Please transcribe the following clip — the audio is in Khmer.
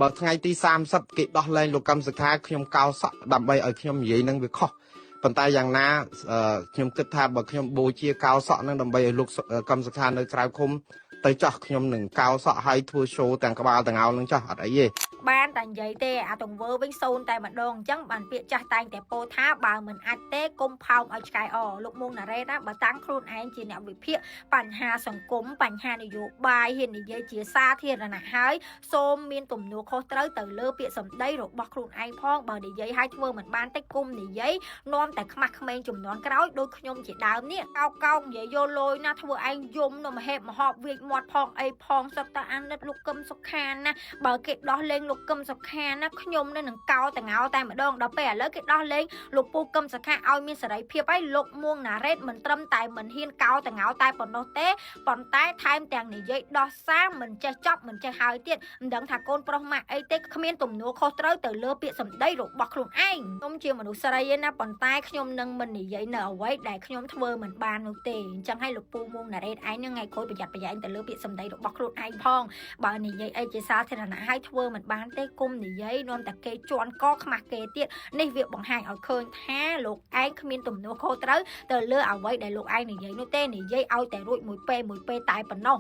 បើថ្ងៃទី30គេដោះលែងលោកកឹមសុខាខ្ញុំកោសក់ដើម្បីឲ្យខ្ញុំនិយាយនឹងវាខុសប៉ុន្តែយ៉ាងណាខ្ញុំគិតថាបើខ្ញុំបូជាកោសក់នឹងដើម្បីឲ្យលោកកឹមសុខានៅក្រៅឃុំទៅចោះខ្ញុំនឹងកោសក់ឲ្យធ្វើ show ទាំងក្បាលទាំងអោលនឹងចោះអត់អីទេបានតែនិយាយទេអាទង្វើវិញសូនតែម្ដងអញ្ចឹងបានពាក្យចាស់តែងតែពោលថាបើមិនអាចទេគុំផោមឲ្យឆ្កែអលោកមុងណារ៉េតណាបើតាំងខ្លួនឯងជាអ្នកវិភាគបញ្ហាសង្គមបញ្ហានយោបាយហ៊ាននិយាយជាសាធារណៈហើយសូមមានទំនួលខុសត្រូវទៅលើពាក្យសម្ដីរបស់ខ្លួនឯងផងបើនិយាយឲ្យធ្វើមិនបានទេគុំនិយាយនាំតែខ្មាស់ក្មេងចំនួនក្រោយដូចខ្ញុំជាដើមនេះកោកនិយាយយកលយណាធ្វើឯងយំនៅមហេបមហប់វាចមាត់ផងអីផងសត្វតាអាណិតលោកកឹមសុខាណាបើគេដោះលែងលោកកឹមសុខាណាខ្ញុំនឹងកោតងោតែម្ដងដល់ពេលឥឡូវគេដោះលែងលោកពូកឹមសុខាឲ្យមានសេរីភាពហើយលោកមួងណារ៉េតមិនត្រឹមតែមិនហ៊ានកោតងោតែប៉ុណ្ណោះទេប៉ុន្តែថែមទាំងនិយាយដោះសារមិនចេះចប់មិនចេះហើយទៀតមិនដឹងថាកូនប្រុសម៉ាក់អីទេគ្មានទំនួលខុសត្រូវទៅលើពាក្យសម្ដីរបស់ខ្លួនឯងខ្ញុំជាមនុស្សស្រីឯណាប៉ុន្តែខ្ញុំនឹងមិននិយាយនៅអ្វីដែលខ្ញុំធ្វើមិនបាននោះទេអញ្ចឹងឲ្យលោកពូមួងណារ៉េតឯងនឹងថ្ងៃក្រោយប្រយ័ត្នប្រយែងទៅលើពាក្យសម្ដីរបស់ខ្លួនឯងផងបើនិយាយអីជាសាធារណៈឲ្យធ្វើមិនបានទេគុំនិយាយនាំតែគេជន់កខ្មាស់គេទៀតនេះវាបង្ហាញឲ្យឃើញថាលោកឯងគ្មានទំនួលខុសត្រូវទៅលើអ្វីដែលលោកឯងនិយាយនោះទេនិយាយឲ្យតែរួចមួយពេលតែប៉ុណ្ណោះ